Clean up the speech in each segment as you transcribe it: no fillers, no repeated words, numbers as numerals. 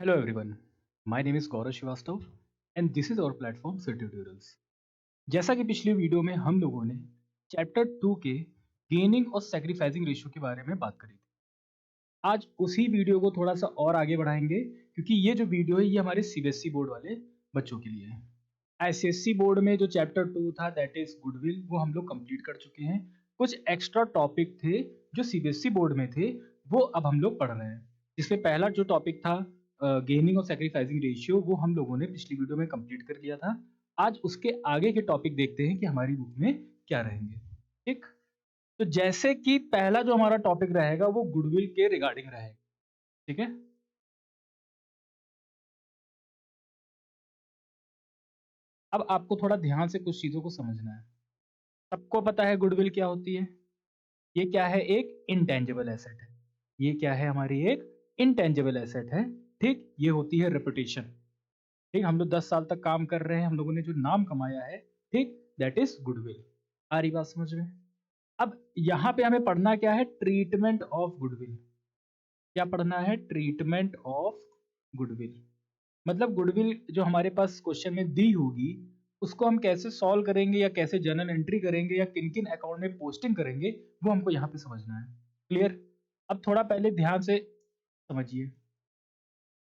Hello everyone, my name is Gaurav Srivastava and this is our platform Sir Tutorials। जैसा कि पिछली video में हम लोगों ने चैप्टर 2 के गेनिंग और सैक्रिफाइसिंग रेशियो के बारे में बात करी थी। आज उसी वीडियो को थोड़ा सा और आगे बढ़ाएंगे क्योंकि ये जो वीडियो है ये हमारे सीबीएसई बोर्ड वाले बच्चों के लिए है। आईसीएसई बोर्ड में जो चैप्टर 2 था दैट इज गुडविल वो हम लोग कंप्लीट कर चुके हैं। कुछ एक्स्ट्रा टॉपिक थे जो सीबीएसई बोर्ड में थे वो अब हम लोग पढ़ रहे हैं। जिसमें पहला जो टॉपिक था गेनिंग और सैक्रिफाइसिंग रेशियो वो हम लोगों ने पिछली वीडियो में कंप्लीट कर लिया था। आज उसके आगे के टॉपिक देखते हैं कि हमारी बुक में क्या रहेंगे। ठीक, तो जैसे कि पहला जो हमारा टॉपिक रहेगा वो गुडविल के रिगार्डिंग रहेगा। ठीक है, अब आपको थोड़ा ध्यान से कुछ चीजों को समझना है। सबको पता है गुडविल क्या होती है। ये क्या है, एक इंटेंजिबल एसेट है। ये क्या है, हमारी एक इंटेंजिबल एसेट है। ठीक, ये होती है रेपुटेशन। ठीक, हम लोग 10 साल तक काम कर रहे हैं, हम लोगों ने जो नाम कमाया है, ठीक, दैट इज गुडविल। आ रही बात समझ में। अब यहां पे हमें पढ़ना क्या है, ट्रीटमेंट ऑफ गुडविल। क्या पढ़ना है, ट्रीटमेंट ऑफ गुडविल। मतलब गुडविल जो हमारे पास क्वेश्चन में दी होगी उसको हम कैसे सॉल्व करेंगे या कैसे जर्नल एंट्री करेंगे या किन किन अकाउंट में पोस्टिंग करेंगे वो हमको यहाँ पे समझना है। क्लियर। अब थोड़ा पहले ध्यान से समझिए।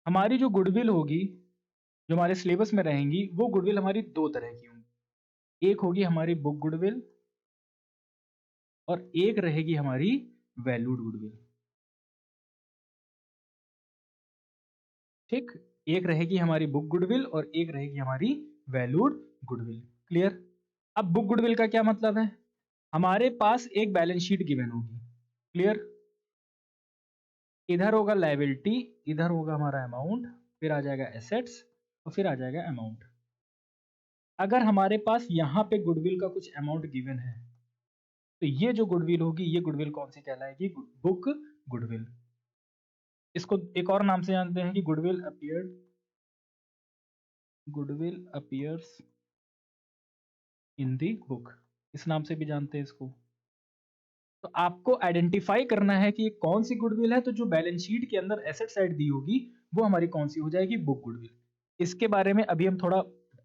हमारी जो गुडविल होगी, जो हमारे सिलेबस में रहेंगी, वो गुडविल हमारी दो तरह की होंगी। एक होगी हमारी बुक गुडविल और एक रहेगी हमारी वैल्यूड गुडविल। ठीक, एक रहेगी हमारी बुक गुडविल और एक रहेगी हमारी वैल्यूड गुडविल। क्लियर। अब बुक गुडविल का क्या मतलब है, हमारे पास एक बैलेंस शीट गिवन होगी। क्लियर। इधर होगा लायबिलिटी, इधर होगा हमारा अमाउंट, फिर आ जाएगा एसेट्स और फिर आ जाएगा अमाउंट। अगर हमारे पास यहाँ पे गुडविल का कुछ अमाउंट गिवन है तो ये जो गुडविल होगी ये गुडविल कौन सी कहलाएगी, बुक गुडविल। इसको एक और नाम से जानते हैं कि गुडविल अपीयर्स इन दी बुक, इस नाम से भी जानते हैं इसको। तो आपको आइडेंटिफाई करना है कि ये कौन सी गुडविल है, तो जो बैलेंस शीट के अंदर एसेट साइड दी होगी वो हमारी कौन सी हो जाएगी, बुक गुडविल। इसके बारे में अभी हम थोड़ा,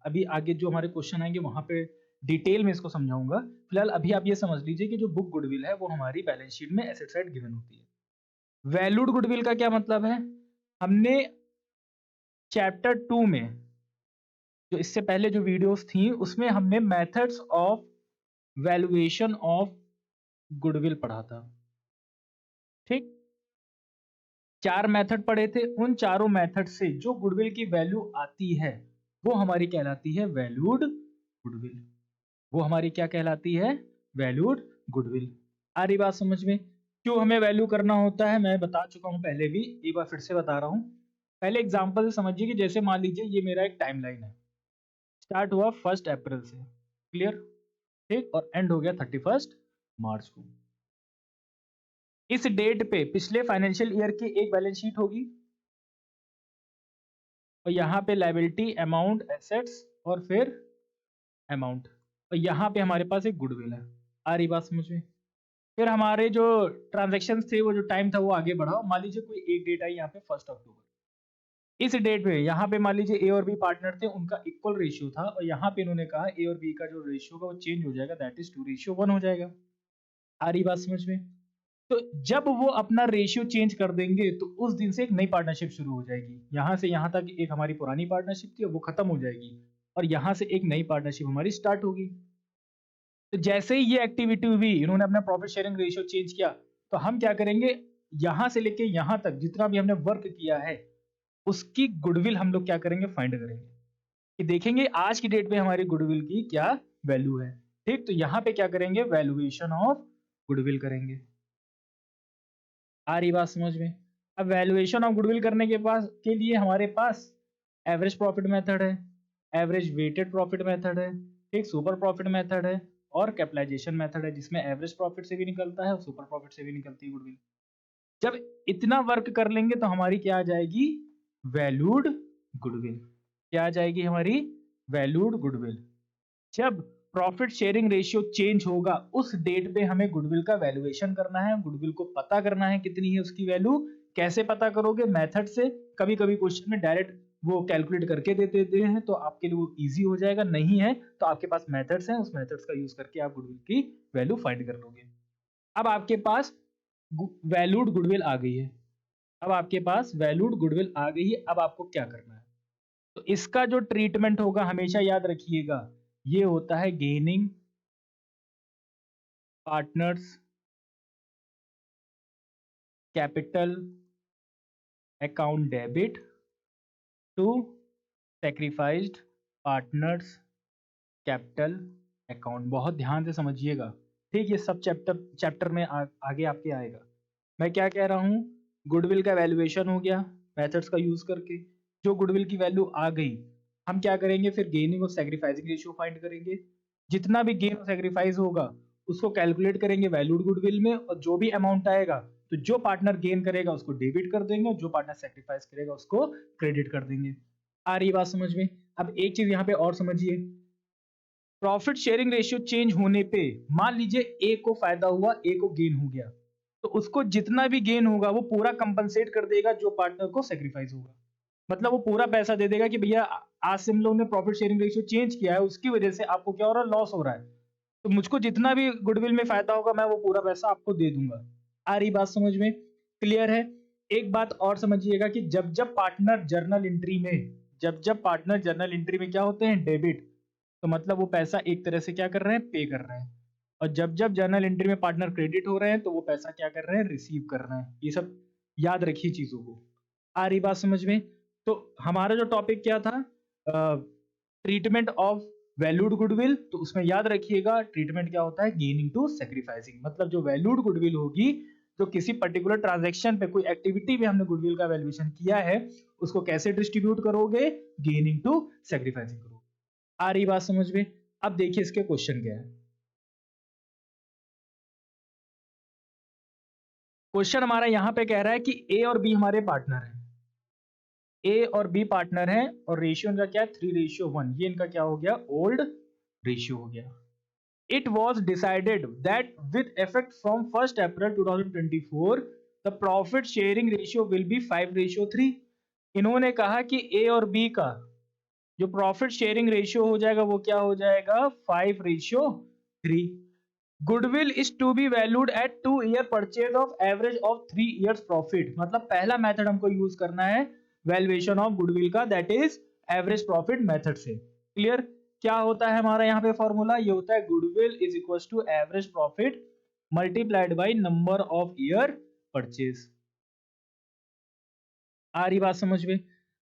अभी आगे जो हमारे क्वेश्चन आएंगे वहां पे डिटेल में इसको समझाऊंगा। फिलहाल अभी आप ये समझ लीजिए कि जो बुक गुडविल है वो हमारी बैलेंस शीट में एसेट साइड गिवन होती है। वैल्यूड गुडविल का क्या मतलब है, हमने चैप्टर 2 में जो इससे पहले जो वीडियोस थी उसमें हमने methods of valuation of goodwill पढ़ा था। ठीक, 4 मेथड पढ़े थे, उन चारों मेथड से जो गुडविल की वैल्यू आती है वो हमारी कहलाती है वैल्यूड गुडविल। वो हमारी क्या कहलाती है, वैल्यूड गुडविल। आ रही बात समझ में। क्यों हमें वैल्यू करना होता है मैं बता चुका हूं पहले भी, एक बार फिर से बता रहा हूं। पहले एग्जांपल से समझिए कि जैसे मान लीजिए ये मेरा एक टाइमलाइन है, स्टार्ट हुआ 1 अप्रैल से। क्लियर। ठीक, और एंड हो गया 31 मार्च को। इस डेट पे पिछले फाइनेंशियल ईयर की एक बैलेंस शीट होगी और यहाँ पे लायबिलिटी, अमाउंट, एसेट्स और फिर अमाउंट, और यहाँ पे हमारे पास एक गुडविल है। आ रही बात समझ में। फिर हमारे जो ट्रांजेक्शन थे वो जो टाइम था वो आगे बढ़ा, मान लीजिए कोई एक डेट आई यहाँ पे 1 अक्टूबर। इस डेट पे यहाँ पे मान लीजिए ए और बी पार्टनर थे, उनका इक्वल रेशियो था और यहाँ पे इन्होंने कहा ए और बी का जो रेशियो का वो चेंज हो जाएगा, दैट इज 2:1 हो जाएगा। आ रही बात समझ में। तो जब वो अपना रेशियो चेंज कर देंगे तो उस दिन से एक नई पार्टनरशिप शुरू हो जाएगी। यहां से यहां तक एक हमारी पुरानी पार्टनरशिप थी वो खत्म हो जाएगी और यहां से एक नई पार्टनरशिप हमारी स्टार्ट होगी। तो जैसे ही ये एक्टिविटी हुई, इन्होंने अपना प्रॉफिट शेयरिंग रेशियो चेंज किया, तो हम क्या करेंगे, यहां से लेके यहां तक जितना भी हमने वर्क किया है उसकी गुडविल हम लोग क्या करेंगे, फाइंड करेंगे कि देखेंगे आज की डेट में हमारी गुडविल की क्या वैल्यू है। ठीक, तो यहां पे क्या करेंगे, वैल्यूएशन ऑफ गुडविल करेंगे। आ रही बात समझ में। अब वैल्यूएशन ऑफ गुडविल करने के पास के लिए हमारे पास एवरेज प्रॉफिट मेथड है, एवरेज वेटेड प्रॉफिट मेथड है, ठीक, सुपर प्रॉफिट मेथड है और कैपिटलाइजेशन मेथड है जिसमें एवरेज प्रॉफिट से भी निकलता है और सुपर प्रॉफिट से भी निकलती है गुडविल। जब इतना वर्क कर लेंगे तो हमारी क्या आ जाएगी, वैल्यूड गुडविल। क्या आ जाएगी हमारी, वैल्यूड गुडविल। जब प्रॉफिट शेयरिंग रेशियो चेंज होगा उस डेट पे हमें गुडविल का वैल्यूएशन करना है, गुडविल को पता करना है कितनी है उसकी वैल्यू, कैसे पता करोगे? मेथड से। कभी कभी क्वेश्चन में डायरेक्ट वो कैलकुलेट करके दे देते हैं तो आपके लिए वो इजी हो जाएगा, नहीं है तो आपके पास मेथड्स हैं, उस मेथड्स का यूज करके आप गुडविल की वैल्यू फाइंड कर लोगे। अब आपके पास वैल्यूड गुडविल आ गई है। अब आपके पास वैल्यूड गुडविल आ गई है, अब आपको क्या करना है? तो इसका जो ट्रीटमेंट होगा हमेशा याद रखिएगा, ये होता है gaining partners capital account debit to sacrificed partners capital account. बहुत ध्यान से समझिएगा, ठीक? ये सब चैप्टर में आगे आपके आएगा। मैं क्या कह रहा हूँ, गुडविल का वैल्यूएशन हो गया मेथड्स का यूज करके। जो गुडविल की वैल्यू आ गई, हम क्या करेंगे फिर? गेनिंग और सैक्रिफाइसिंग रेशियो फाइंड करेंगे। जितना भी गेन और सैक्रिफाइस होगा उसको कैलकुलेट करेंगे वैल्यूड गुडविल में, और जो भी अमाउंट आएगा तो जो पार्टनर गेन करेगा उसको डेबिट कर देंगे और जो पार्टनर सैक्रिफाइस करेगा उसको क्रेडिट कर देंगे। आ रही बात समझ में? अब एक चीज यहाँ पे और समझिए, प्रॉफिट शेयरिंग रेशियो चेंज होने पे मान लीजिए ए को फायदा हुआ, ए को गेन हो गया, तो उसको जितना भी गेन होगा वो पूरा कंपनसेट कर देगा जो पार्टनर को सेक्रीफाइस होगा। मतलब वो पूरा पैसा दे देगा कि भैया आज से हम लोगों ने प्रॉफिट शेयरिंग रेशियो चेंज किया है, उसकी वजह से आपको क्या हो रहा है? लॉस हो रहा है, तो मुझको जितना भी गुडविल में फायदा होगा मैं वो पूरा पैसा आपको दे दूंगा। आ रही बात समझ में? क्लियर है? एक बात और समझिएगा कि जब जब पार्टनर जर्नल एंट्री में, जब जब पार्टनर जर्नल एंट्री में क्या होते हैं? डेबिट, तो मतलब वो पैसा एक तरह से क्या कर रहे हैं? पे कर रहे हैं। और जब जब जर्नल एंट्री में पार्टनर क्रेडिट हो रहे हैं तो वो पैसा क्या कर रहे हैं? रिसीव कर रहे हैं। ये सब याद रखिए चीजों को। आ रही बात समझ में? तो हमारा जो टॉपिक क्या था, ट्रीटमेंट ऑफ वैल्यूड गुडविल, तो उसमें याद रखिएगा ट्रीटमेंट क्या होता है? Gaining to sacrificing. मतलब जो वैल्यूड गुडविल होगी, जो किसी पर्टिकुलर ट्रांजैक्शन पे कोई एक्टिविटी में हमने गुडविल का वैल्यूएशन किया है, उसको कैसे डिस्ट्रीब्यूट करोगे? गेनिंग टू सैक्रिफाइसिंग करोगे। आ रही बात समझ में? अब देखिए इसके क्वेश्चन क्या है। क्वेश्चन हमारा यहां पे कह रहा है कि ए और बी हमारे पार्टनर हैं, ए और बी पार्टनर हैं और रेशियो इनका क्या है? 3:1। ये इनका क्या हो गया? ओल्ड रेशियो हो गया। It was decided that with effect from 1 April 2024 the profit sharing ratio will be 5:3। इन्होंने कहा कि ए और बी का जो प्रॉफिट शेयरिंग रेशियो हो जाएगा वो क्या हो जाएगा? 5:3। Goodwill is to be valued at 2 year purchase of average of 3 years profit. मतलब पहला मेथड हमको यूज करना है वैल्यूएशन ऑफ गुडविल का, that is average profit method से। क्लियर? क्या होता है हमारा यहाँ पे फॉर्मूला? ये होता है goodwill is equal to average profit multiplied by number of year purchase. आ रही बात समझ में?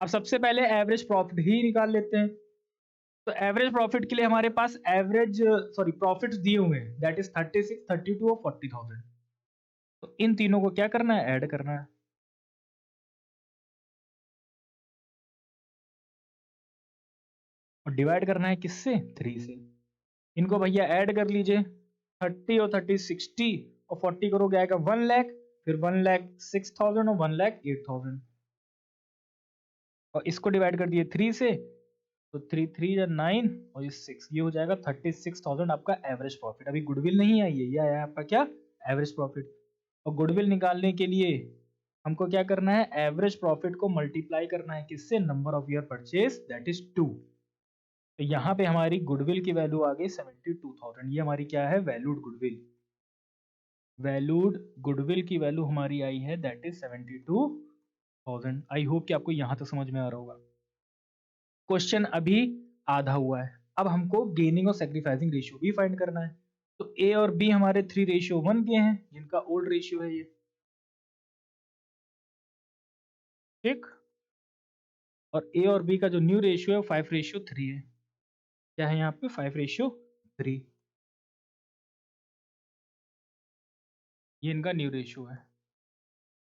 अब सबसे पहले एवरेज प्रॉफिट ही निकाल लेते हैं। तो एवरेज प्रॉफिट के लिए हमारे पास एवरेज सॉरी प्रॉफिट्स दिए हुए हैं, दैट इज 36, 32 और 40,000। तो इन तीनों को क्या करना है? ऐड करना है। और डिवाइड करना है किससे? 3 से। इनको भैया ऐड कर लीजिए, 30 और 30 60 और 40 करोगे आएगा 1 लाख, फिर 1,06,000 और 1,08,000। और इसको डिवाइड कर दिए 3 से, तो 3 3 या 9 और ये 6, ये हो जाएगा 36,000 आपका एवरेज प्रॉफिट। अभी गुडविल नहीं आई है, ये आया है आपका क्या? Average profit. और गुडविल निकालने के लिए हमको क्या करना है? एवरेज प्रॉफिट को मल्टीप्लाई करना है किससे? Number of year purchase, that is 2। तो यहाँ पे हमारी गुडविल की वैल्यू आ गई 72,000। ये हमारी क्या है? Valued goodwill. वैल्यूड गुडविल की वैल्यू हमारी आई है दैट इज 72,000। आई होप कि आपको यहाँ तक समझ में आ रहा होगा। क्वेश्चन अभी आधा हुआ है, अब हमको गेनिंग और सेक्रीफाइसिंग रेशियो भी फाइंड करना है। तो ए और बी हमारे 3:1 के हैं, जिनका ओल्ड रेशियो है ये, ठीक। और ए और बी का जो न्यू रेशियो है 5:3 है। क्या है यहाँ पे? 5:3। ये इनका न्यू रेशियो है।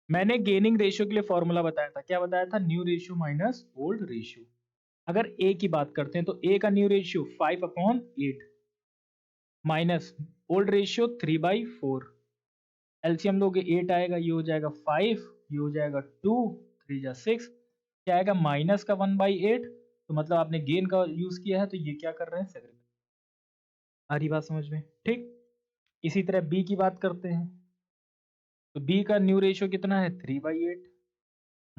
मैंने गेनिंग रेशियो के लिए फॉर्मूला बताया था, क्या बताया था? New ratio minus old ratio. अगर ए की बात करते हैं तो ए का new ratio 5/8 minus old ratio 3/4। LCM लोगे 8 आएगा, ये हो जाएगा 5, ये हो जाएगा 2, 3 जा 6, क्या आएगा? माइनस का 1/8। तो मतलब आपने गेन का यूज किया है, तो ये क्या कर रहे हैं? सेग्रीगेट। आ रही बात समझ में? ठीक। इसी तरह बी की बात करते हैं, तो बी का न्यू रेशियो कितना है? 3/8।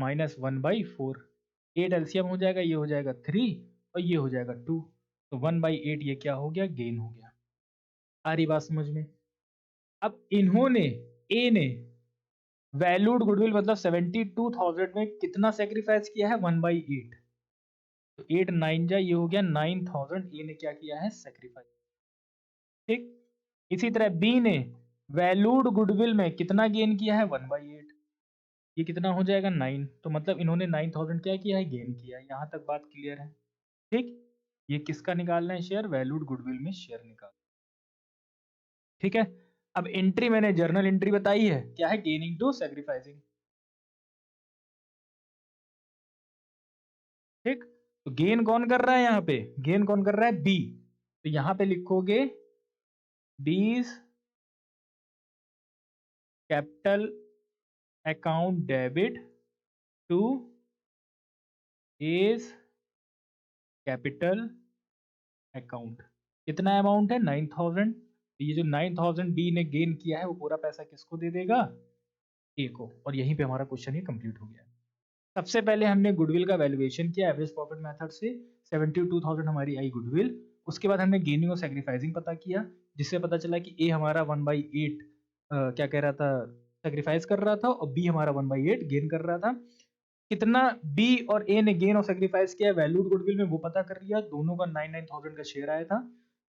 माइनस 1/4। 8 एलसीएम हो जाएगा, ये हो जाएगा 3 और ये हो जाएगा 2। तो 1/8 ये क्या हो गया, गेन हो गया। आ रही बात समझ में? अब इन्होंने, ए ने वैल्यूड गुडविल मतलब 72,000 में कितना सेक्रीफाइस किया है, 1/8। तो 8 9 जा, ये हो गया 9,000, ए ने क्या किया है, सेक्रीफाइस। ठीक। इसी तरह बी ने वैल्यूड गुडविल में कितना गेन किया है, 1/8। ये कितना हो जाएगा, 9। तो मतलब इन्होंने 9,000 क्या किया है, गेन किया है। यहाँ तक बात क्लियर है? ठीक। ये किसका निकालना है शेयर, वैल्यूड गुडविल में शेयर निकाल। ठीक है। अब एंट्री मैंने जर्नल एंट्री बताई है, क्या है, गेनिंग टू सेक्रीफाइसिंग। ठीक। तो गेन कौन कर रहा है, यहाँ पे गेन कौन कर रहा है, बी। तो यहाँ पे लिखोगे B's capital account debit to A's capital account. कितना अमाउंट है, 9,000। ये जो 9,000 बी ने गेन किया है वो पूरा पैसा किसको दे देगा, ए को। और यहीं पे हमारा क्वेश्चन ही कंप्लीट हो गया। सबसे पहले हमने गुडविल का वैल्यूएशन किया एवरेज प्रॉफिट मेथड से, 72,000 हमारी आई गुडविल। उसके बाद हमने गेनिंग और सेक्रीफाइसिंग पता किया, जिससे पता चला कि ए हमारा 1/8 क्या कह रहा था, सेक्रीफाइस कर रहा था, और बी हमारा 1/8 गेन कर रहा था। कितना बी और ए ने गेन और सेक्रीफाइस किया वैल्यूड गुडविल में वो पता कर लिया। दोनों का 9,000 का शेयर आया था।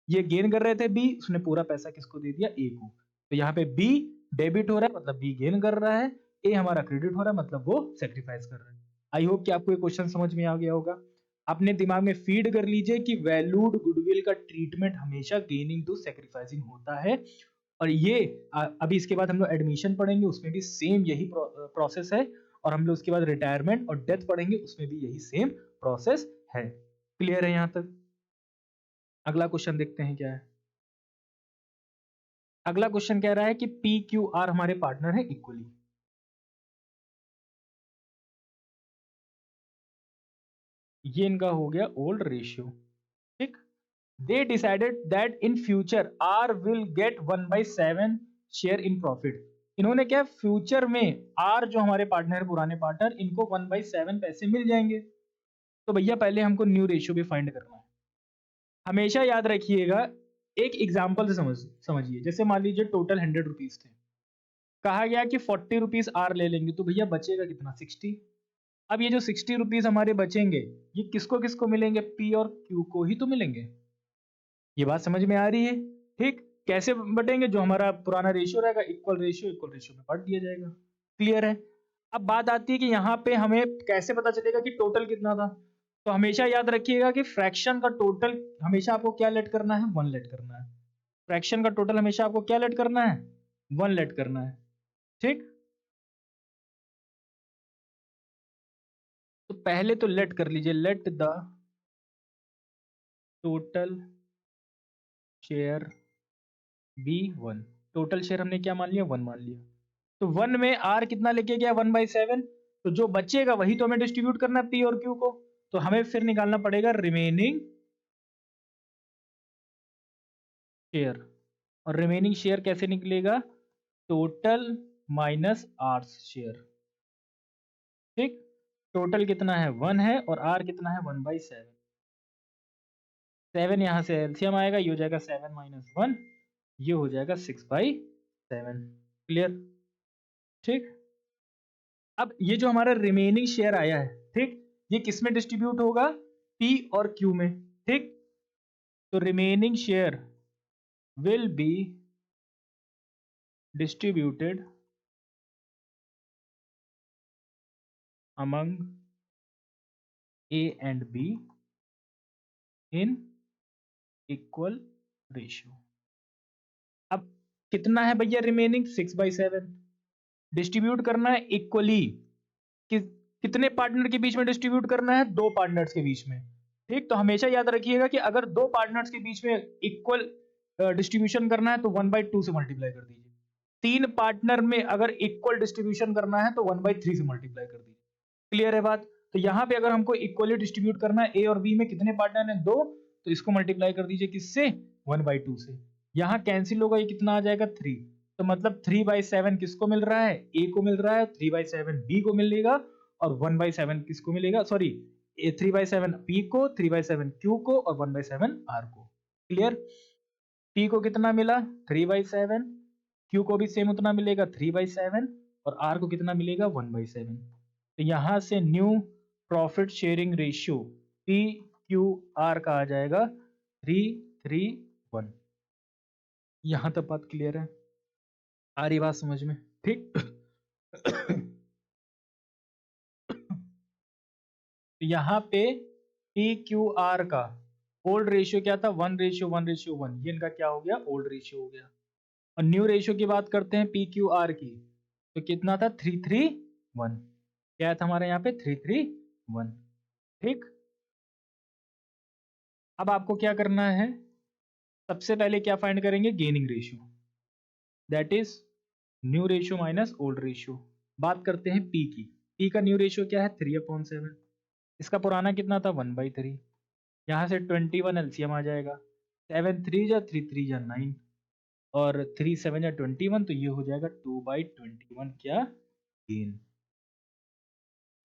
ये गेन कर रहे थे बी, उसने पूरा पैसा किसको दे दिया, ए को। तो यहाँ पे बी डेबिट हो रहा है मतलब बी गेन कर रहा है, ए हमारा क्रेडिट हो रहा है मतलब वो सेक्रीफाइस कर रहा है। आई होप कि आपको ये क्वेश्चन समझ में आ गया होगा। अपने दिमाग में फीड कर लीजिए कि वैल्यूड गुडविल का ट्रीटमेंट हमेशा गेनिंग टू सेक्रीफाइसिंग होता है। और ये अभी इसके बाद हम लोग एडमिशन पढ़ेंगे, उसमें भी सेम यही प्रोसेस है। और हम लोग उसके बाद रिटायरमेंट और डेथ पढ़ेंगे, उसमें भी यही सेम प्रोसेस है। क्लियर है यहां तक? अगला क्वेश्चन देखते हैं क्या है। अगला क्वेश्चन कह रहा है कि पी क्यू आर हमारे पार्टनर है इक्वली। ये इनका हो गया ओल्ड रेशियो। ठीक। They decided that in future R will get 1/7 share in profit. इन्होंने क्या, फ्यूचर में आर जो हमारे पार्टनर है, पुराने पार्टनर, इनको 1/7 पैसे मिल जाएंगे। तो भैया पहले हमको न्यू रेशियो भी फाइंड करना है। हमेशा याद रखिएगा, एक एग्जाम्पल से समझिए। जैसे मान लीजिए टोटल 100 रुपीज थे, कहा गया कि 40 रुपीज आर ले लेंगे, तो भैया बचेगा कितना, 60। अब ये जो 60 रुपीज हमारे बचेंगे, ये किसको किसको मिलेंगे, पी और क्यू को ही तो मिलेंगे। ये बात समझ में आ रही है? ठीक। कैसे बटेंगे, जो हमारा पुराना रेशियो रहेगा, इक्वल रेशियो में बांट दिया जाएगा। क्लियर है? अब बात आती है कि यहाँ पे हमें कैसे पता चलेगा कि टोटल कितना था। तो हमेशा याद रखिएगा कि फ्रैक्शन का टोटल हमेशा आपको क्या लेट करना है, 1 लेट करना है। फ्रैक्शन का टोटल हमेशा आपको क्या लेट करना है, 1 लेट करना है। ठीक। तो पहले तो लेट कर लीजिए, let the total share be 1। Total share हमने क्या मान लिया, 1 मान लिया। तो 1 में आर कितना लेके गया, 1/7। तो जो बचेगा वही तो हमें डिस्ट्रीब्यूट करना है पी और क्यू को। तो हमें फिर निकालना पड़ेगा रिमेनिंग शेयर। और रिमेनिंग शेयर कैसे निकलेगा, टोटल माइनस आर शेयर। ठीक। टोटल कितना है, 1 है, और आर कितना है, 1/7। 7 यहां से एलसीएम आएगा, ये हो जाएगा 7 - 1, ये हो जाएगा 6/7। क्लियर? ठीक। अब ये जो हमारा रिमेनिंग शेयर आया है, ठीक, ये किस में डिस्ट्रीब्यूट होगा, पी और क्यू में। ठीक। तो remaining share will be distributed among A and B in equal ratio। अब कितना है भैया रिमेनिंग, 6/7। डिस्ट्रीब्यूट करना है इक्वली। कि, कितने पार्टनर के बीच में डिस्ट्रीब्यूट करना है, 2 पार्टनर्स के बीच में। ठीक। तो हमेशा याद रखिएगा कि अगर 2 पार्टनर्स के बीच में इक्वल डिस्ट्रीब्यूशन करना है तो 1/2 से मल्टीप्लाई कर दीजिए। 3 पार्टनर में अगर इक्वल डिस्ट्रीब्यूशन करना है तो 1/3 से मल्टीप्लाई कर दीजिए। क्लियर है बात? तो यहाँ पे अगर हमको इक्वली डिस्ट्रीब्यूट करना है, ए और बी में कितने पार्टनर हैं, 2, तो इसको मल्टीप्लाई कर दीजिए किससे, 1/2 से। यहाँ कैंसिल होगा, ये कितना आ जाएगा, 3। तो मतलब 3/7 किसको मिल रहा है, ए को मिल रहा है, 3/7 बी को मिलेगा। और 1/7 किसको मिलेगा, सॉरी 3/7 P को, 3/7 Q को और 1/7 R को। क्लियर? P को कितना मिला 3/7, Q को भी सेम उतना मिलेगा 3/7 और R को कितना मिलेगा 1/7। तो यहां से new profit sharing ratio PQR का आ जाएगा 3:3:1। यहां तक बात क्लियर है? आ रही बात समझ में? ठीक। तो यहाँ पे PQR का ओल्ड रेशियो क्या था 1:1:1, ये इनका क्या हो गया ओल्ड रेशियो हो गया। और न्यू रेशियो की बात करते हैं PQR की, तो कितना था 3:3:1। क्या था हमारे यहाँ पे 3:3:1। ठीक। अब आपको क्या करना है, सबसे पहले क्या फाइंड करेंगे gaining ratio, that is new ratio minus old ratio. बात करते हैं P की। P का न्यू रेशियो क्या है 3/7। इसका पुराना कितना था 1/3। यहाँ से 21 एलसीएम आ जाएगा, 7 3 जा 3 जा 9 और 3 7 जा 21, तो ये हो जाएगा 2/21 क्या गेन,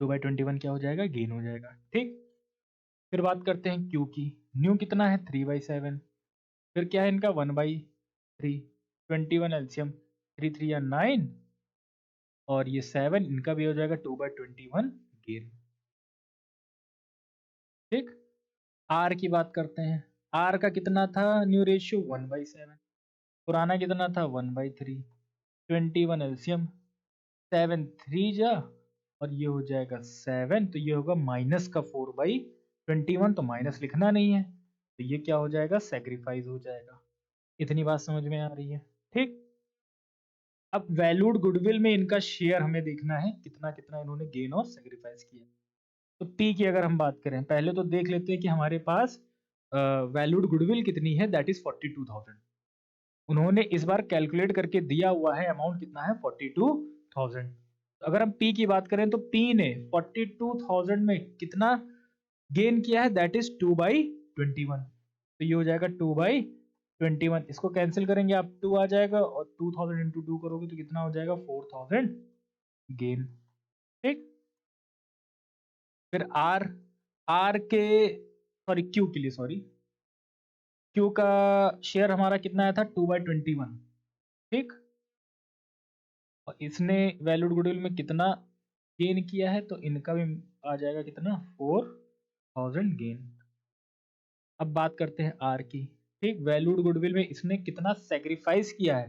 2/21 क्या हो जाएगा गेन हो जाएगा। ठीक। फिर बात करते हैं क्यू की। न्यू कितना है 3/7, फिर क्या है इनका 1/3, 21 एलसीएम 3 3 या 9 और ये 7, इनका भी हो जाएगा 2/21 गेन। ठीक। आर की बात करते हैं। आर का कितना था न्यू रेशियो 1/7, पुराना कितना था 1/3, 21 एलसीएम 7 3 जा और ये हो जाएगा 7, तो ये होगा माइनस का 4/21, तो माइनस लिखना नहीं है, तो ये क्या हो जाएगा सेक्रीफाइस हो जाएगा। इतनी बात समझ में आ रही है? ठीक। अब वैल्यूड गुडविल में इनका शेयर हमें देखना है कितना कितना इन्होंने गेन और सेक्रीफाइस किया। तो पी की अगर हम बात करें, पहले तो देख लेते हैं कि हमारे पास वैल्यूड गुडविल कितनी है, दैट इज 42,000। उन्होंने इस बार कैलकुलेट करके दिया हुआ है अमाउंट कितना है 42,000। तो अगर हम पी की बात करें तो पी ने 42,000 में कितना गेन किया है, दैट इज 2/21। तो ये हो जाएगा 2/21। इसको कैंसिल करेंगे आप 2 आ जाएगा और 2000 इंटू 2 करोगे तो कितना हो जाएगा 4000 गेन। ठीक। फिर आर, आर के सॉरी क्यू के लिए, सॉरी क्यू का शेयर हमारा कितना आया था 2/21। ठीक। और इसने वैल्यूड गुडविल में कितना गेन किया है, तो इनका भी आ जाएगा कितना 4000 गेन। अब बात करते हैं आर की। ठीक। वैल्यूड गुडविल में इसने कितना सेक्रीफाइस किया है,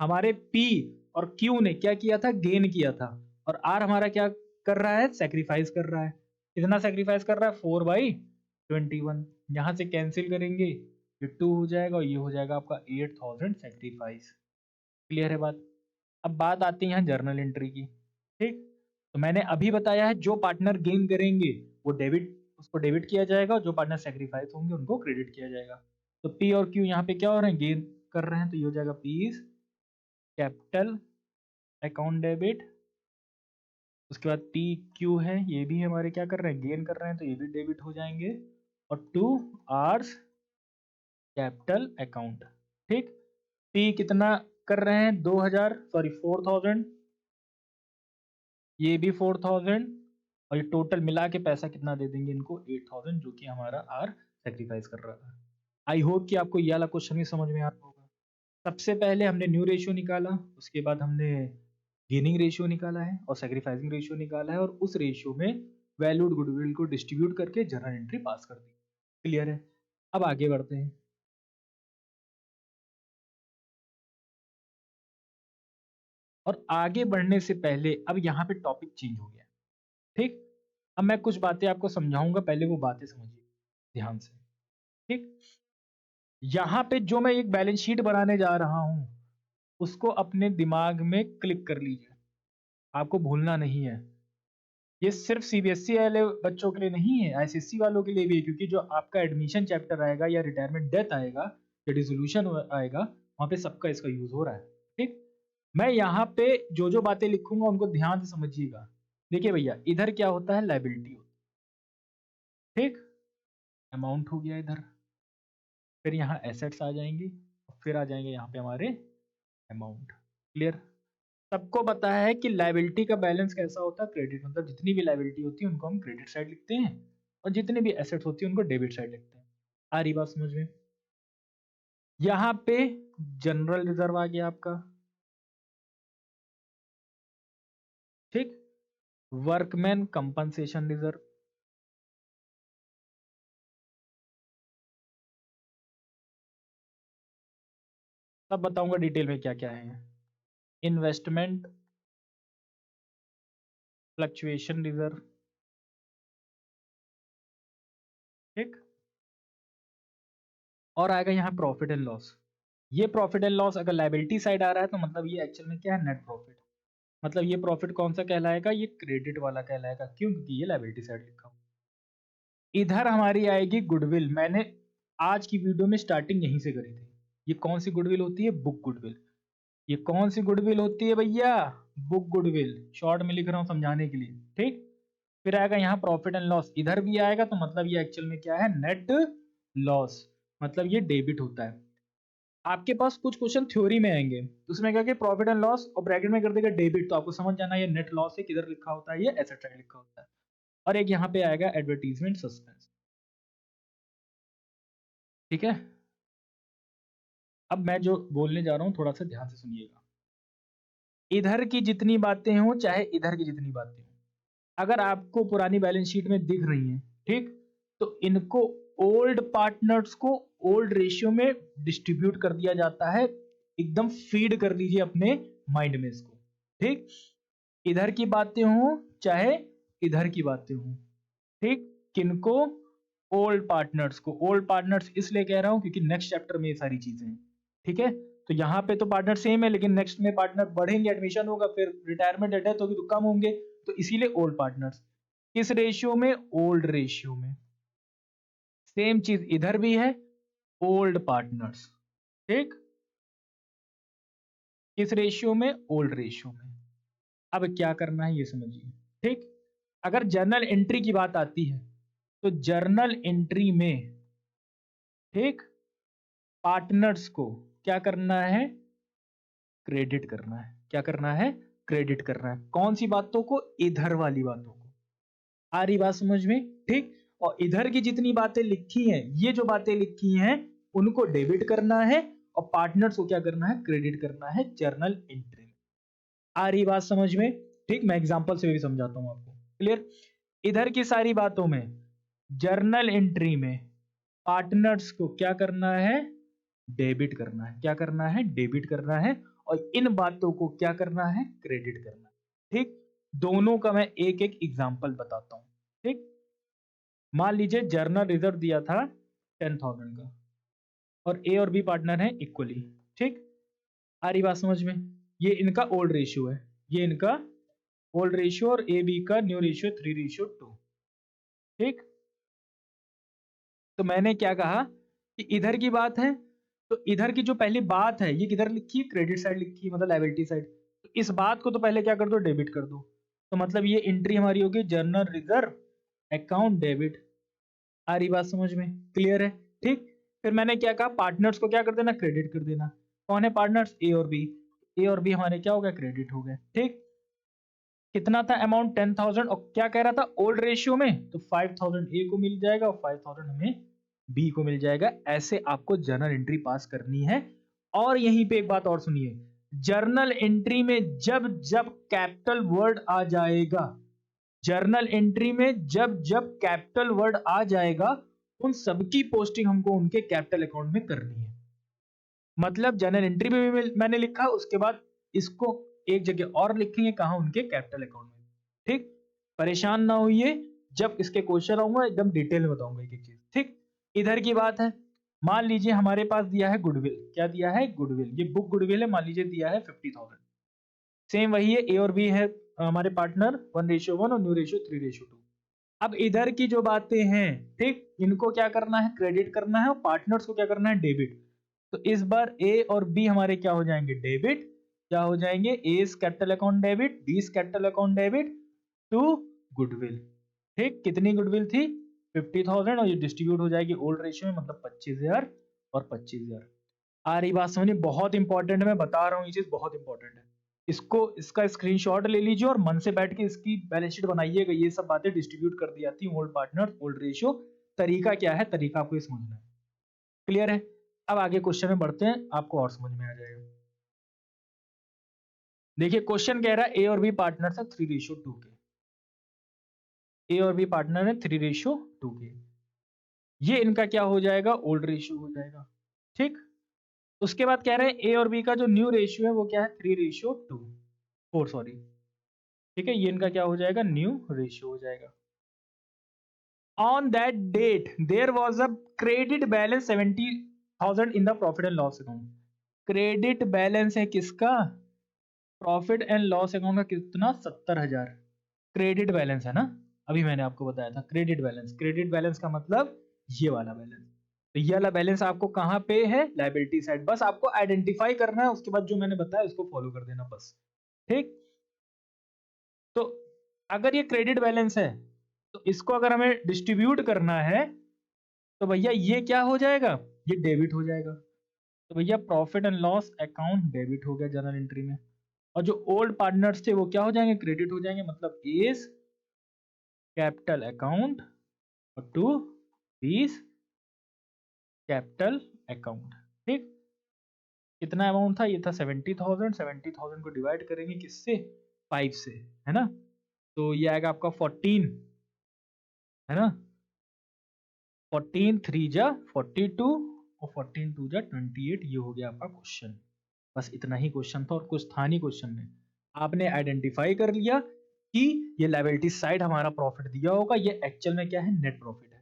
हमारे पी और क्यू ने क्या किया था गेन किया था, और आर हमारा क्या कर रहा है सेक्रीफाइस कर रहा है। कितना सेक्रीफाइस कर रहा है 4/21। यहां से कैंसिल करेंगे, ये 2 हो जाएगा और ये हो जाएगा आपका 8000 सेक्रीफाइस। क्लियर है बात? अब बात आती है यहाँ जर्नल एंट्री की। ठीक। तो मैंने अभी बताया है जो पार्टनर गेन करेंगे वो डेबिट, उसको डेबिट किया जाएगा, और जो पार्टनर सेक्रीफाइस होंगे उनको क्रेडिट किया जाएगा। तो पी और क्यू यहाँ पे क्या हो रहे हैं गेन कर रहे हैं, तो ये हो जाएगा P is capital account debit. उसके बाद पी क्यू है, ये भी हमारे क्या कर रहे हैं गेन कर रहे हैं, तो ये भी डेबिट हो जाएंगे। और टू आर्स कैपिटल अकाउंट। ठीक। पी कितना कर रहे हैं 2000, सॉरी 4000, ये भी 4000, और ये टोटल मिला के पैसा कितना दे देंगे इनको 8000, जो कि हमारा आर सेक्रीफाइस कर रहा है। आई होप कि आपको ये वाला क्वेश्चन भी समझ में आ रहा होगा। सबसे पहले हमने न्यू रेशियो निकाला, उसके बाद हमने गेनिंग रेशियो निकाला है और सेक्रीफाइसिंग रेशियो निकाला है, और उस रेशियो में वैल्यूड गुडविल को डिस्ट्रीब्यूट करके जर्नल एंट्री पास कर दी। क्लियर है? अब आगे बढ़ते हैं। और आगे बढ़ने से पहले अब यहाँ पे टॉपिक चेंज हो गया। ठीक। अब मैं कुछ बातें आपको समझाऊंगा, पहले वो बातें समझिए ध्यान से। ठीक। यहाँ पे जो मैं एक बैलेंस शीट बनाने जा रहा हूं, उसको अपने दिमाग में क्लिक कर लीजिए, आपको भूलना नहीं है। ये सिर्फ सीबीएसई वाले बच्चों के लिए नहीं है, आईसीएसई वालों के लिए भी है, क्योंकि जो आपका एडमिशन चैप्टर आएगा या रिटायरमेंट डेथ आएगा या डिसोल्यूशन आएगा, वहां पे सबका इसका यूज हो रहा है। ठीक। मैं यहाँ पे जो जो बातें लिखूंगा उनको ध्यान से समझिएगा। देखिए भैया, इधर क्या होता है लाइबिलिटी होता है। ठीक। अमाउंट हो गया इधर, फिर यहाँ एसेट्स आ जाएंगी, फिर आ जाएंगे यहाँ पे हमारे अमाउंट। क्लियर? सबको पता है कि लायबिलिटी का बैलेंस कैसा होता है, क्रेडिट, मतलब जितनी भी लायबिलिटी होती है उनको हम क्रेडिट साइड लिखते हैं और जितनी भी एसेट्स होती है उनको डेबिट साइड लिखते हैं। आ रही बात समझ में? यहाँ पे जनरल रिजर्व आ गया आपका, ठीक। वर्कमैन कंपनसेशन रिजर्व, सब बताऊंगा डिटेल में क्या क्या है। इन्वेस्टमेंट फ्लक्चुएशन रिजर्व, ठीक। और आएगा यहाँ प्रॉफिट एंड लॉस। ये प्रॉफिट एंड लॉस अगर लायबिलिटी साइड आ रहा है तो मतलब ये एक्चुअल में क्या है, नेट प्रॉफिट। मतलब ये प्रॉफिट कौन सा कहलाएगा, ये क्रेडिट वाला कहलाएगा, क्यों? क्योंकि ये लायबिलिटी साइड लिखा हुआ। इधर हमारी आएगी गुडविल। मैंने आज की वीडियो में स्टार्टिंग यहीं से करी थी। ये कौन सी गुडविल होती है, बुक गुडविल। ये कौन सी गुडविल होती है भैया, बुक गुडविल। शॉर्ट में लिख रहा हूं समझाने के लिए, ठीक। फिर आएगा यहाँ प्रॉफिट एंड लॉस, इधर भी आएगा तो मतलब ये एक्चुअल में क्या है, नेट लॉस, मतलब ये डेबिट होता है। आपके पास कुछ क्वेश्चन थ्योरी में आएंगे, उसमें क्या कि प्रॉफिट एंड लॉस और ब्रैकेट में कर देगा डेबिट, तो आपको समझ जाना ये नेट लॉस है, किधर लिखा होता है, ये एसेट साइड लिखा होता है। और एक यहाँ पे आएगा एडवर्टीजमेंट सस्पेंस, ठीक है। अब मैं जो बोलने जा रहा हूँ थोड़ा सा ध्यान से सुनिएगा। इधर की जितनी बातें हों चाहे इधर की जितनी बातें हों, अगर आपको पुरानी बैलेंस शीट में दिख रही हैं, ठीक, तो इनको ओल्ड पार्टनर्स को ओल्ड रेशियो में डिस्ट्रीब्यूट कर दिया जाता है। एकदम फीड कर दीजिए अपने माइंड में इसको, ठीक। इधर की बातें हों चाहे इधर की बातें हों, ठीक। किनको, ओल्ड पार्टनर्स को। ओल्ड पार्टनर्स इसलिए कह रहा हूं क्योंकि नेक्स्ट चैप्टर में ये सारी चीजें हैं, ठीक है। तो यहाँ पे तो पार्टनर सेम है, लेकिन नेक्स्ट में पार्टनर बढ़ेंगे, एडमिशन होगा, फिर रिटायरमेंट डेथ होगी तो कम होंगे, तो इसीलिए ओल्ड पार्टनर्स। किस रेशियो में, ओल्ड रेशियो में। सेम चीज इधर भी है, ओल्ड पार्टनर्स, ठीक। किस रेशियो में, ओल्ड रेशियो में। अब क्या करना है ये समझिए, ठीक। अगर जर्नल एंट्री की बात आती है तो जर्नल एंट्री में, ठीक, पार्टनर्स को क्या करना है, क्रेडिट करना है। क्या करना है, क्रेडिट करना है। कौन सी बातों को, इधर वाली बातों को। आ रही बात समझ में, ठीक। और इधर की जितनी बातें लिखी हैं, ये जो बातें लिखी हैं उनको डेबिट करना है और पार्टनर्स को क्या करना है, क्रेडिट करना है जर्नल एंट्री में। आ रही बात समझ में, ठीक। मैं एग्जांपल से भी समझाता हूं आपको, क्लियर। इधर की सारी बातों में, जर्नल एंट्री में पार्टनर्स को क्या करना है, डेबिट करना है। क्या करना है, डेबिट करना है। और इन बातों को क्या करना है, क्रेडिट करना है, ठीक। दोनों का मैं एक एक एग्जांपल बताता हूं, ठीक। मान लीजिए जर्नल रिजर्व दिया था 10,000 का और ए और बी पार्टनर है इक्वली, ठीक। आ रही बात समझ में, ये इनका ओल्ड रेशियो है, ये इनका ओल्ड रेशियो, और ए बी का न्यू रेशियो 3:2, ठीक। तो मैंने क्या कहा कि इधर की बात है, तो इधर की जो पहली बात है ये किधर लिखी है, क्रेडिट साइड लिखी है, मतलब लायबिलिटी साइड। तो इस बात को तो पहले क्या कर दो, डेबिट कर दो। तो मतलब ये एंट्री हमारी होगी जर्नल रिजर्व अकाउंट डेबिट। आ रही बात समझ में, क्लियर है, ठीक। फिर मैंने क्या कहा, पार्टनर्स को क्या कर देना, क्रेडिट कर देना। कौन है पार्टनर्स, ए और बी। ए और बी हमारे क्या हो गया, क्रेडिट हो गए, ठीक। कितना था अमाउंट, 10,000, और क्या कह रहा था, ओल्ड रेशियो में, तो 5,000 ए को मिल जाएगा और 5,000 हमें बी को मिल जाएगा। ऐसे आपको जर्नल एंट्री पास करनी है। और यहीं पे एक बात और सुनिए, जर्नल एंट्री में जब जब कैपिटल वर्ड आ जाएगा, जर्नल एंट्री में जब जब कैपिटल वर्ड आ जाएगा, उन सबकी पोस्टिंग हमको उनके कैपिटल अकाउंट में करनी है। मतलब जर्नल एंट्री में भी मैंने लिखा, उसके बाद इसको एक जगह और लिखेंगे, कहा, उनके कैपिटल अकाउंट में, ठीक। परेशान ना होइए, जब इसके क्वेश्चन आऊंगा एकदम डिटेल में बताऊंगा एक एक चीज, ठीक। इधर की बात है, मान लीजिए हमारे पास दिया है गुडविल। क्या दिया है, गुडविल। ये बुक गुडविल है, मान लीजिए दिया है 50,000। सेम वही है, ए और बी है हमारे पार्टनर, 1:1 और न्यू रेशियो 3:2। अब इधर की जो बातें हैं, ठीक, इनको क्या करना है, क्रेडिट करना है, और पार्टनर्स को क्या करना है, डेबिट। तो इस बार ए और बी हमारे क्या हो जाएंगे, डेबिट। क्या हो जाएंगे, A capital account debit, B capital account debit to goodwill, ठीक। कितनी गुडविल थी, 50,000, और ये डिस्ट्रीब्यूट हो जाएगी ओल्ड रेशियो में, मतलब 25,000 और 25,000। आ रही बात समझिए, बहुत इंपॉर्टेंट है, मैं बता रहा हूँ, ये चीज बहुत इंपॉर्टेंट है। इसका स्क्रीनशॉट ले लीजिए और मन से बैठ के इसकी बैलेंस शीट बनाइएगा। ये सब बातें डिस्ट्रीब्यूट कर दी जाती है, ओल्ड पार्टनर, ओल्ड रेशियो। तरीका क्या है, तरीका आपको ये समझना है। क्लियर है? अब आगे क्वेश्चन में बढ़ते हैं, आपको और समझ में आ जाएगा। देखिए क्वेश्चन कह रहा है ए और बी पार्टनर है 3:2 के। ए और बी पार्टनर है 3:2 के। ये इनका क्या हो जाएगा, ओल्ड रेशियो हो जाएगा। ठीक, उसके बाद कह रहे हैं ए और बी का जो न्यू रेशियो है वो क्या है, 3:4, सॉरी। ठीक है, ये इनका क्या हो जाएगा, न्यू रेशियो हो जाएगा। On that date there was a credit balance 70,000 in the profit and loss account. Credit balance है किसका, प्रॉफिट एंड लॉस अकाउंट का, कितना, 70,000 क्रेडिट बैलेंस है ना। अभी मैंने आपको बताया था क्रेडिट बैलेंस। क्रेडिट बैलेंस का मतलब ये वाला बैलेंस। तो ये वाला बैलेंस आपको कहाँ पे है, लायबिलिटी साइड। बस आपको आइडेंटिफाई करना है, उसके बाद जो मैंने बताया उसको फॉलो कर देना बस। ठीक, तो अगर ये क्रेडिट बैलेंस है तो इसको अगर हमें डिस्ट्रीब्यूट करना है तो भैया ये क्या हो जाएगा, ये डेबिट हो जाएगा। तो भैया profit and loss account debit हो गया जर्नल एंट्री में, और जो ओल्ड पार्टनर्स थे वो क्या हो जाएंगे, क्रेडिट हो जाएंगे। मतलब इज कैपिटल अकाउंट और टू बीस कैपिटल अकाउंट। ठीक, कितना अमाउंट था, ये था 70,000। 70,000 को डिवाइड करेंगे किससे, 5 से, है ना। तो ये आएगा आपका 14, है ना। 14 3 जा 42 और 14 2 जा 28। ये हो गया आपका क्वेश्चन। बस इतना ही क्वेश्चन था और कुछ था नहीं क्वेश्चन में। आपने आइडेंटिफाई कर लिया कि ये लायबिलिटी साइड हमारा प्रॉफिट दिया होगा, ये एक्चुअल में क्या है, नेट प्रॉफिट है।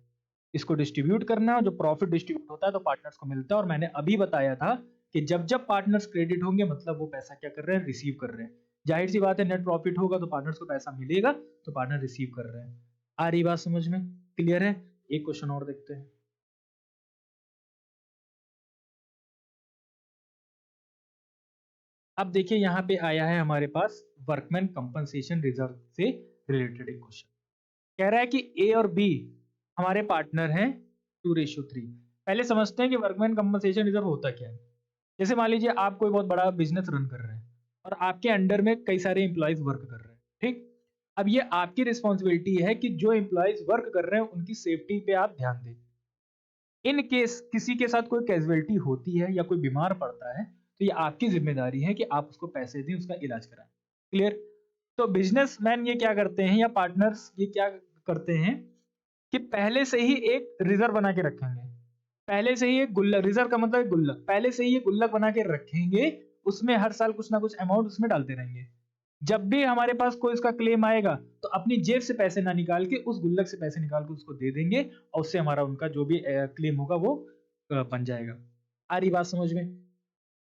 इसको डिस्ट्रीब्यूट करना है, जो प्रॉफिट डिस्ट्रीब्यूट होता है तो पार्टनर्स को मिलता है। और मैंने अभी बताया था कि जब जब पार्टनर्स क्रेडिट होंगे मतलब वो पैसा क्या कर रहे हैं, रिसीव कर रहे हैं। जाहिर सी बात है, नेट प्रॉफिट होगा तो पार्टनर्स को पैसा मिलेगा, तो पार्टनर रिसीव कर रहे हैं। आ रही बात समझ में, क्लियर है। एक क्वेश्चन और देखते हैं। अब देखिए यहाँ पे आया है हमारे पास वर्कमैन कंपनसेशन रिजर्व से रिलेटेड एक क्वेश्चन। कह रहा है कि ए और बी हमारे पार्टनर हैं 2:3। पहले समझते हैं कि वर्कमैन कंपनसेशन रिजर्व होता क्या है। जैसे मान लीजिए आप कोई बहुत बड़ा बिजनेस रन कर रहे हैं और आपके अंडर में कई सारे एम्प्लॉयज वर्क कर रहे हैं। ठीक, अब ये आपकी रिस्पॉन्सिबिलिटी है कि जो एम्प्लॉयज वर्क कर रहे हैं उनकी सेफ्टी पे आप ध्यान दें। इन केस किसी के साथ कोई कैजुअलिटी होती है या कोई बीमार पड़ता है तो ये आपकी जिम्मेदारी है कि आप उसको पैसे दें, उसका इलाज कराएं। क्लियर। तो बिजनेसमैन ये क्या करते हैं या पार्टनर्स ये क्या करते हैं कि पहले से ही एक रिजर्व बना के रखेंगे। पहले से ही एक गुल्लक, रिजर्व का मतलब एक गुल्लक, पहले से ही ये गुल्लक बना के रखेंगे। उसमें हर साल कुछ ना कुछ अमाउंट उसमें डालते रहेंगे। जब भी हमारे पास कोई उसका क्लेम आएगा तो अपनी जेब से पैसे ना निकाल के उस गुल्लक से पैसे निकाल के उसको दे देंगे, और उससे हमारा उनका जो भी क्लेम होगा वो बन जाएगा। आ रही बात समझ में।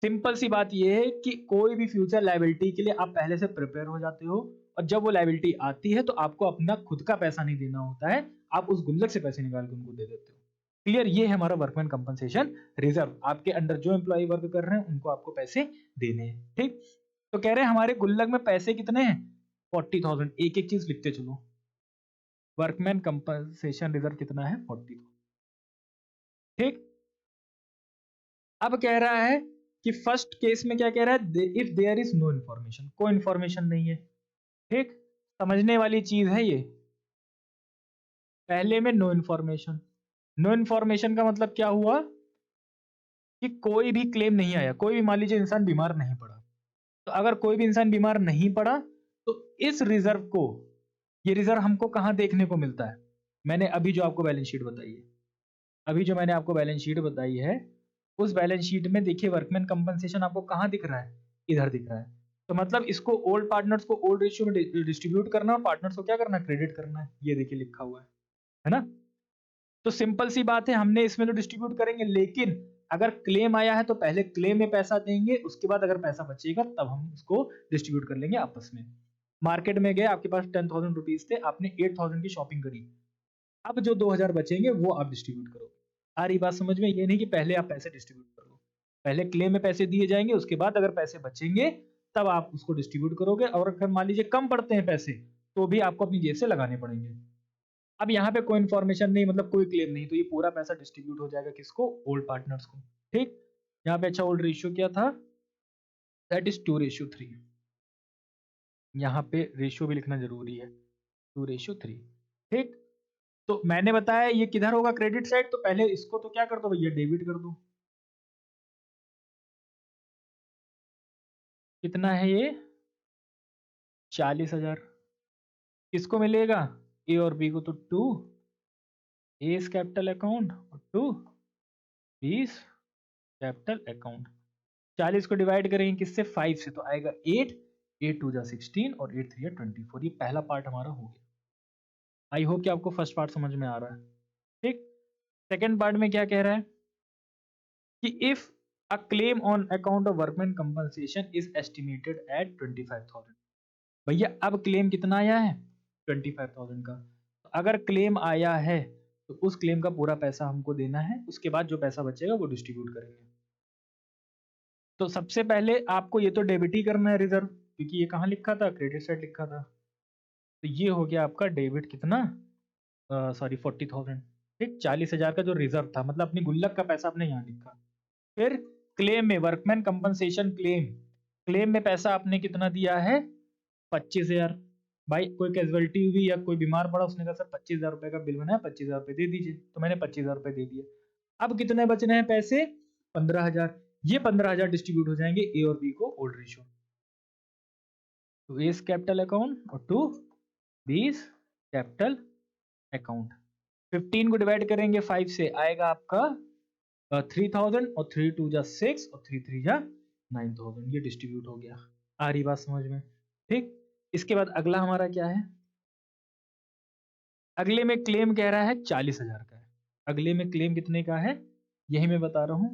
सिंपल सी बात ये है कि कोई भी फ्यूचर लायबिलिटी के लिए आप पहले से प्रिपेयर हो जाते हो, और जब वो लायबिलिटी आती है तो आपको अपना खुद का पैसा नहीं देना होता है, आप उस गुल्लक से पैसे निकाल के उनको दे देते हो। क्लियर, ये है हमारा वर्कमैन कंपनसेशन रिजर्व। आपके अंडर जो एम्प्लॉय वर्क कर रहे हैं उनको आपको पैसे देने हैं। ठीक, तो कह रहे हैं हमारे गुल्लक में पैसे कितने हैं, 40,000। एक एक चीज लिखते चलो। वर्कमैन कंपनसेशन रिजर्व कितना है, 40,000। ठीक, अब कह रहा है कि फर्स्ट केस में क्या कह रहा है, if there is no information, कोई इन्फॉर्मेशन नहीं है। ठीक, समझने वाली चीज है ये। पहले में नो इन्फॉर्मेशन, नो इन्फॉर्मेशन का मतलब क्या हुआ कि कोई भी क्लेम नहीं आया, कोई भी, मान लीजिए इंसान बीमार नहीं पड़ा। तो अगर कोई भी इंसान बीमार नहीं पड़ा तो इस रिजर्व को, ये रिजर्व हमको कहां देखने को मिलता है, मैंने अभी जो आपको बैलेंस शीट बताई है, अभी जो मैंने आपको बैलेंस शीट बताई है उस बैलेंस शीट में देखिए वर्कमैन कंपनसेशन आपको कहां दिख रहा है, इधर दिख रहा है। तो मतलब इसको ओल्ड पार्टनर्स को ओल्ड रेशियो में डिस्ट्रीब्यूट करना और पार्टनर्स को क्या करना है, क्रेडिट करना है। ये देखिए लिखा हुआ है ना। तो सिंपल सी बात है, हमने इसमें तो डिस्ट्रीब्यूट करेंगे, लेकिन अगर क्लेम आया है तो पहले क्लेम में पैसा देंगे, उसके बाद अगर पैसा बचेगा तब हम उसको डिस्ट्रीब्यूट कर लेंगे आपस में। मार्केट में गए, आपके पास 10,000 रुपीज थे, आपने 8,000 की शॉपिंग करी, अब जो 2,000 बचेंगे वो आप डिस्ट्रीब्यूट करोगे। आ रही बात समझ में, ये नहीं कि पहले आप पैसे डिस्ट्रीब्यूट कर लो। पहले क्लेम में पैसे दिए जाएंगे, उसके बाद अगर पैसे बचेंगे तब आप उसको डिस्ट्रीब्यूट करोगे, और अगर मान लीजिए कम पड़ते हैं पैसे तो भी आपको अपनी जेब से लगाने पड़ेंगे। अब यहाँ पे कोई इन्फॉर्मेशन नहीं, मतलब कोई क्लेम नहीं, तो ये पूरा पैसा डिस्ट्रीब्यूट हो जाएगा किसको, ओल्ड पार्टनर्स को। ठीक, यहाँ पे अच्छा ओल्ड रेशियो क्या था, दैट इज 2:3। यहाँ पे रेशियो भी लिखना जरूरी है, 2:3। ठीक, तो मैंने बताया ये किधर होगा क्रेडिट साइड, तो पहले इसको तो क्या कर दो भैया, डेबिट कर दो। कितना है ये, 40,000। किसको मिलेगा, ए और बी को, तो 2 ए कैपिटल अकाउंट और 2 बीस कैपिटल अकाउंट। 40 को डिवाइड करेंगे किससे, 5 से, तो आएगा 8, 8 2 जा 16 और 8 3 जा 24। ये पहला पार्ट हमारा हो गया। आई होप कि आपको फर्स्ट पार्ट समझ में आ रहा है। ठीक, सेकेंड पार्ट में क्या कह रहा है कि if a claim on account of workman compensation is estimated at 25,000। भैया अब क्लेम कितना आया है, 25,000 का। तो अगर क्लेम आया है तो उस क्लेम का पूरा पैसा हमको देना है, उसके बाद जो पैसा बचेगा वो डिस्ट्रीब्यूट करेंगे। तो सबसे पहले आपको ये तो डेबिट ही करना है रिजर्व, क्योंकि ये कहाँ लिखा था, क्रेडिट साइड लिखा था। तो ये हो गया आपका डेबिट कितना, सॉरी 40,000। ठीक, 40,000 का जो रिजर्व था, मतलब अपनी गुल्लक का पैसा आपने यहाँ लिखा। फिर क्लेम में वर्कमैन कंपनसेशन क्लेम, क्लेम में पैसा आपने कितना दिया है, 25,000। भाई कोई कैजुअलिटी हुई या कोई बीमार पड़ा, उसने कहा सर 25,000 रुपए का बिल बना है, 25,000 रुपए दे दीजिए, तो मैंने 25,000 रुपए दे दिए। अब कितने बचने हैं पैसे, 15,000। ये 15,000 डिस्ट्रीब्यूट हो जाएंगे ए और बी को ओल्ड रेशियो, तो ए कैपिटल अकाउंट और टू बीस कैपिटल अकाउंट। 15 को डिवाइड करेंगे 5 से, आएगा आपका 3,000 और 3 2 जा 6 और 3 3 जा 9,000। ये डिस्ट्रीब्यूट हो गया। आ रही बात समझ में। ठीक, इसके बाद अगला हमारा क्या है, अगले में क्लेम कह रहा है 40,000 का है। अगले में क्लेम कितने का है, यही मैं बता रहा हूं।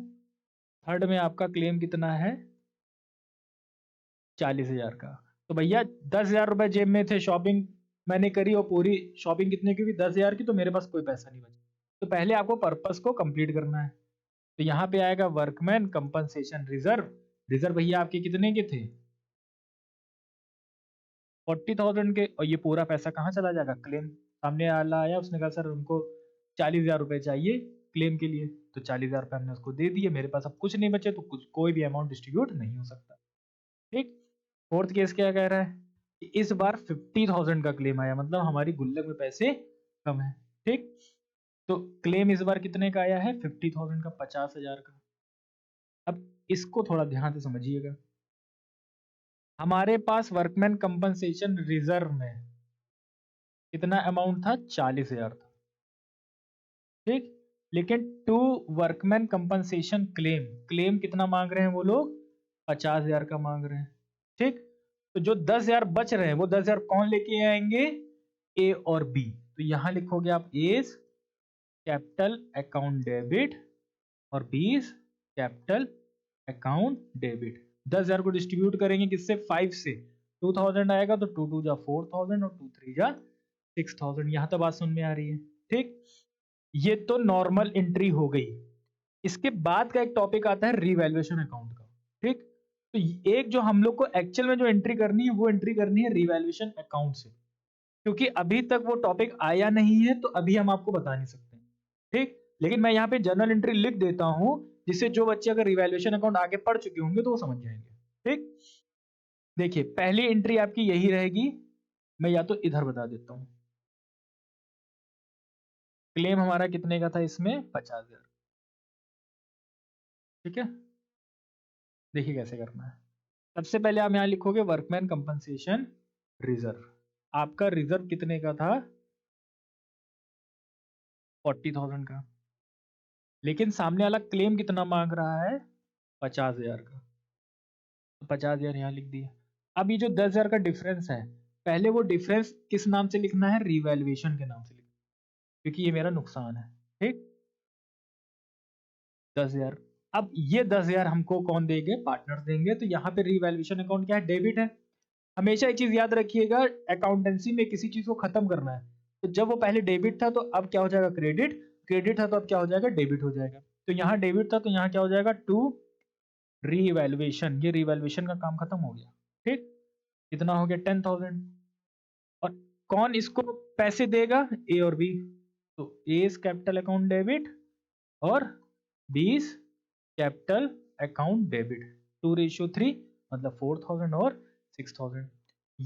थर्ड में आपका क्लेम कितना है, 40,000 का। तो भैया 10,000 रुपए जेब में थे, शॉपिंग मैंने करी और पूरी शॉपिंग कितने की हुई, 10,000 की, तो मेरे पास कोई पैसा नहीं बचा। तो पहले आपको पर्पस को कंप्लीट करना है। तो यहाँ पे आएगा वर्कमैन कंपनसेशन रिजर्व। रिजर्व भैया आपके कितने के थे, 40,000 के, और ये पूरा पैसा कहाँ चला जाएगा, क्लेम। सामने वाला आया, उसने कहा सर उनको 40,000 रुपए चाहिए क्लेम के लिए, तो 40,000 रुपए हमने उसको दे दिए, मेरे पास अब कुछ नहीं बचे, तो कुछ कोई भी अमाउंट डिस्ट्रीब्यूट नहीं हो सकता। ठीक, फोर्थ केस क्या कह रहा है कि इस बार 50,000 का क्लेम आया, मतलब हमारी गुल्लक में पैसे कम है। ठीक, तो क्लेम इस बार कितने का आया है, 50,000 का, 50,000 का। अब इसको थोड़ा ध्यान से समझिएगा। हमारे पास वर्कमैन कंपनसेशन रिजर्व में कितना अमाउंट था, 40,000 था। ठीक, लेकिन to workman compensation claim, claim कितना मांग रहे हैं वो लोग, 50,000 का मांग रहे हैं। ठीक, तो जो 10,000 बच रहे हैं वो 10,000 कौन लेके आएंगे, ए और बी। तो यहां लिखोगे आप ए कैपिटल अकाउंट डेबिट और बीस कैपिटल अकाउंट डेबिट। 10,000 को डिस्ट्रीब्यूट करेंगे किससे, 5 से, 2,000 आएगा, तो 2 2 जा 4,000 और 2 3 जा 6,000। यहां तो बात सुन में आ रही है। ठीक, ये तो नॉर्मल एंट्री हो गई। इसके बाद का एक टॉपिक आता है रिवैल्यूएशन अकाउंट का। ठीक, तो एक जो हम लोग को एक्चुअल में जो एंट्री करनी है वो एंट्री करनी है रिवैल्यूएशन अकाउंट से, क्योंकि अभी तक वो टॉपिक आया नहीं है, तो अभी हम आपको बता नहीं सकते। ठीक, लेकिन मैं यहाँ पे जर्नल एंट्री लिख देता हूं, जिससे जो बच्चे अगर रिवैल्यूएशन अकाउंट आगे पढ़ चुके होंगे तो वो समझ जाएंगे। ठीक, देखिए पहली एंट्री आपकी यही रहेगी, मैं या तो इधर बता देता हूं। क्लेम हमारा कितने का था इसमें, 50,000। ठीक है, देखिए कैसे करना है। सबसे पहले आप यहां लिखोगे वर्कमैन कंपनसेशन रिजर्व। आपका रिजर्व कितने का था, 40,000 का, लेकिन सामने वाला क्लेम कितना मांग रहा है, 50,000 का। तो 50,000 यहाँ लिख दिया। अब ये जो 10,000 का डिफरेंस है, पहले वो डिफरेंस किस नाम से लिखना है, रिवैल्यूएशन के नाम से लिखना, क्योंकि ये मेरा नुकसान है। ठीक, 10,000। अब ये 10,000 हमको कौन देंगे, पार्टनर देंगे। तो यहाँ पे रिवैल्यूएशन अकाउंट क्या है, डेबिट है। हमेशा एक चीज याद रखिएगा, अकाउंटेंसी में किसी चीज को खत्म करना है, तो जब वो पहले डेबिट था तो अब क्या हो जाएगा, क्रेडिट, क्रेडिट था तो अब क्या हो जाएगा, डेबिट हो जाएगा। तो यहाँ डेबिट था तो यहाँ क्या हो जाएगा, टू रीवैल्यूएशन। ये रीवैल्यूएशन का काम खत्म हो गया। ठीक, कितना हो गया, 10,000। और कौन इसको पैसे देगा, ए और बी। तो ए कैपिटल अकाउंट डेबिट और बीस कैपिटल अकाउंट डेबिट, 2:3, मतलब 4,000 और 6,000।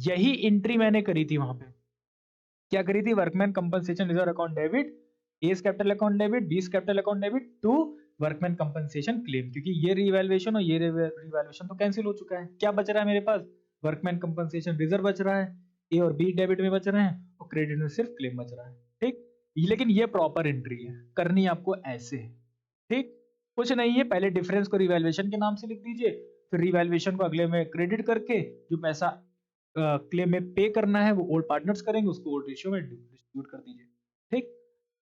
यही एंट्री मैंने करी थी वहां पे। क्या करी थी? Workman compensation reserve account debit, A's capital account debit, B's capital account debit to workman compensation claim, क्योंकि ये रिवैल्यूएशन और ये रिवैल्यूएशन तो कैंसिल हो चुका है। क्या बच रहा है मेरे पास? वर्कमैन कंपनसेशन रिजर्व बच रहा है, ए और बी डेबिट में बच रहे हैं और क्रेडिट में सिर्फ क्लेम बच रहा है। ठीक, लेकिन ये प्रॉपर एंट्री है, करनी है आपको ऐसे। ठीक, कुछ नहीं है, पहले डिफरेंस को रिवैल्यूएशन के नाम से लिख दीजिए, फिर रिवैल्यूएशन को अगले में क्रेडिट करके जो पैसा क्लेम में पे करना है वो ओल्ड पार्टनर्स करेंगे, उसको ओल्ड रेशियो में डिस्ट्रीब्यूट कर दीजिए। ठीक,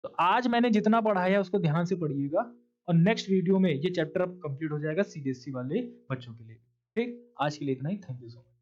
तो आज मैंने जितना पढ़ाया उसको ध्यान से पढ़िएगा और नेक्स्ट वीडियो में ये चैप्टर अब कंप्लीट हो जाएगा सीबीएसई वाले बच्चों के लिए। ठीक, आज के लिए इतना ही। Thank you so much.